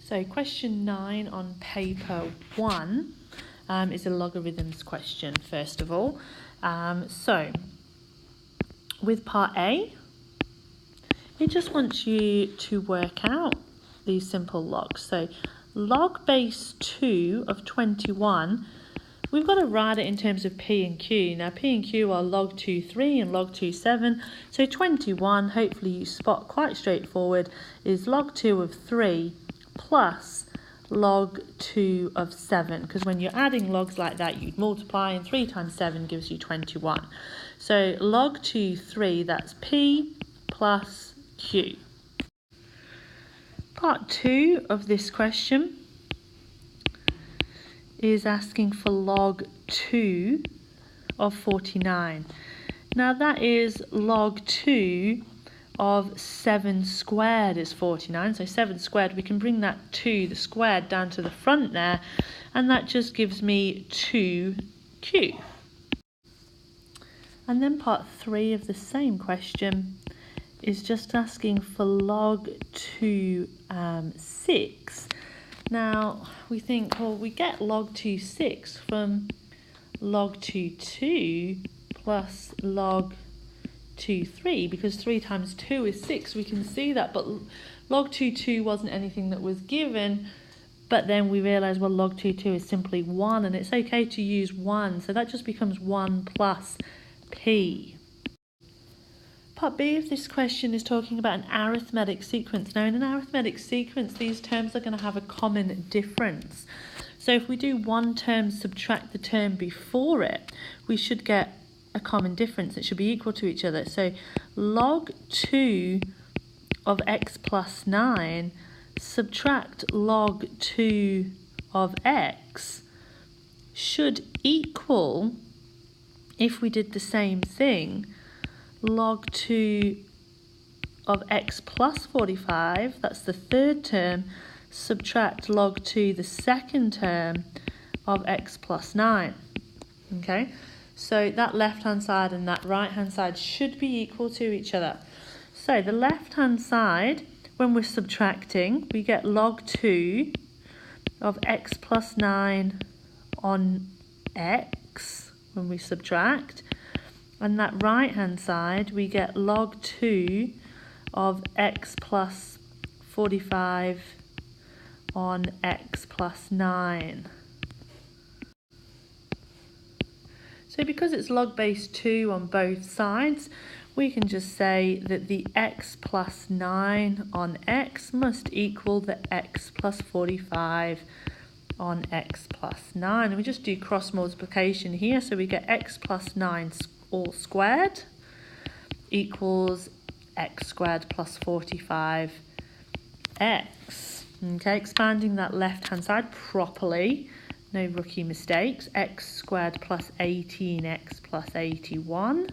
So question 9 on paper 1 is a logarithms question, first of all. So with part A, it just wants you to work out these simple logs. So log base 2 of 21, we've got to write it in terms of P and Q. Now P and Q are log 2, 3 and log 2, 7. So 21, hopefully you spot quite straightforward, is log 2 of 3 plus log 2 of 7. Because when you're adding logs like that, you'd multiply, and 3 times 7 gives you 21. So log 2, 3, that's P plus Q. Part 2 of this question is asking for log 2 of 49. Now that is log 2 of 7 squared is 49. So 7 squared, we can bring that 2, the squared, down to the front there, and that just gives me 2q. And then part 3 of the same question is just asking for log 2, 6. Now we think, well, we get log 2, 6 from log 2, 2 plus log 2, 3, because 3 times 2 is 6. We can see that, but log 2, 2 wasn't anything that was given. But then we realise, well, log 2, 2 is simply 1, and it's okay to use 1. So that just becomes 1 plus P. Part B of this question is talking about an arithmetic sequence. Now in an arithmetic sequence, these terms are going to have a common difference. So if we do one term, subtract the term before it, we should get a common difference. It should be equal to each other. So log 2 of x plus 9, subtract log 2 of x should equal, if we did the same thing, log 2 of x plus 45, that's the third term, subtract log 2, the second term, of x plus 9. Okay, so that left-hand side and that right-hand side should be equal to each other. So the left-hand side, when we're subtracting, we get log 2 of x plus 9 on x when we subtract. And that right-hand side, we get log 2 of x plus 45 on x plus 9. So because it's log base 2 on both sides, we can just say that the x plus 9 on x must equal the x plus 45 on x plus 9. And we just do cross multiplication here, so we get x plus 9 all squared equals x squared plus 45x. Okay, expanding that left-hand side properly, no rookie mistakes. X squared plus 18x plus 81,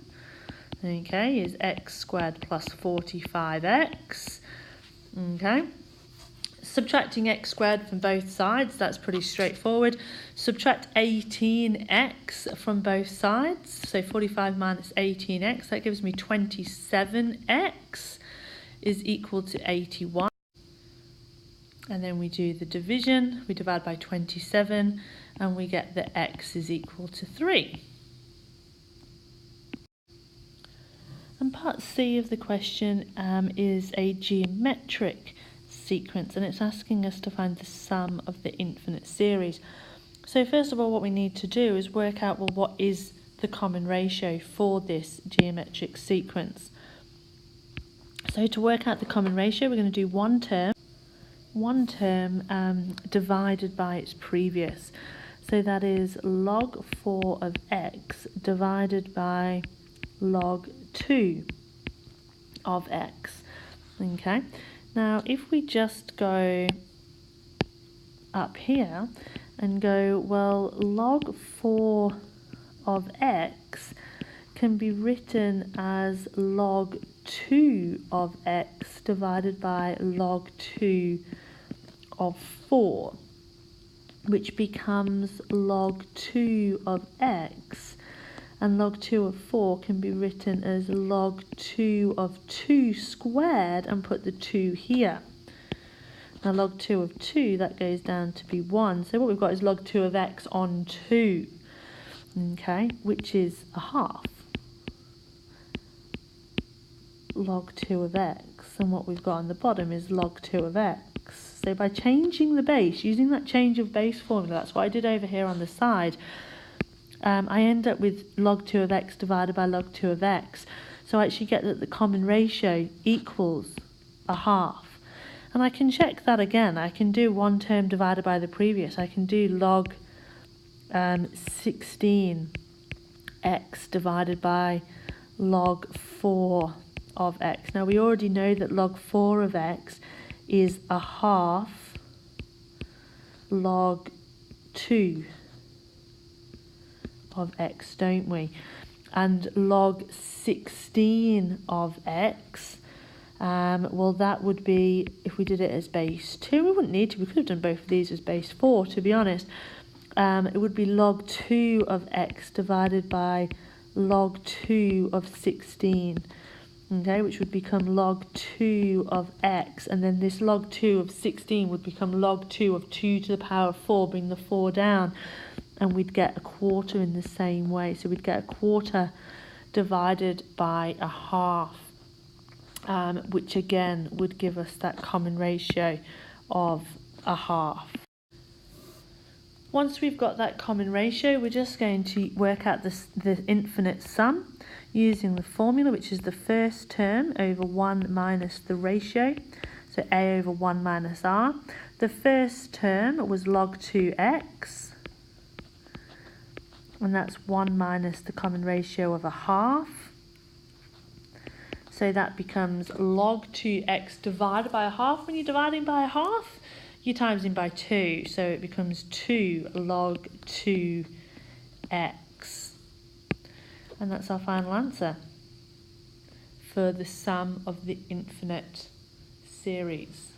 okay, is x squared plus 45x. Okay, subtracting x squared from both sides, that's pretty straightforward. Subtract 18x from both sides, so 45 minus 18x, that gives me 27x is equal to 81. And then we do the division, we divide by 27, and we get that x is equal to 3. And part C of the question is a geometric sequence, and it's asking us to find the sum of the infinite series. So first of all, what we need to do is work out, well, what is the common ratio for this geometric sequence? So to work out the common ratio, we're going to do one term divided by its previous. So that is log 4 of x divided by log 2 of x. Okay. Now, if we just go up here and go, well, log 4 of x can be written as log 2 of x divided by log 2 of 4, which becomes log 2 of x, and log 2 of 4 can be written as log 2 of 2 squared, and put the 2 here. Now log 2 of 2, that goes down to be 1. So what we've got is log 2 of x on 2, okay, which is a half. Log 2 of x, and what we've got on the bottom is log 2 of x. So by changing the base, using that change of base formula, that's what I did over here on the side, I end up with log 2 of x divided by log 2 of x. So I actually get that the common ratio equals a half. And I can check that again. I can do one term divided by the previous. I can do log 16x divided by log 4 of x. Now we already know that log 4 of x is a half log 2 of x, don't we? And log 16 of x, well, that would be, if we did it as base 2, we wouldn't need to, we could have done both of these as base 4, to be honest. It would be log 2 of x divided by log 2 of 16, okay, which would become log 2 of x, and then this log 2 of 16 would become log 2 of 2 to the power of 4, bring the 4 down, and we'd get a quarter in the same way. So we'd get a quarter divided by a half, which again would give us that common ratio of a half. Once we've got that common ratio, we're just going to work out the infinite sum using the formula, which is the first term over 1 minus the ratio, so a over 1 minus r. The first term was log 2x, and that's 1 minus the common ratio of a half. So that becomes log 2x divided by a half. When you're dividing by a half, you're timesing by 2. So it becomes 2 log 2x. And that's our final answer for the sum of the infinite series.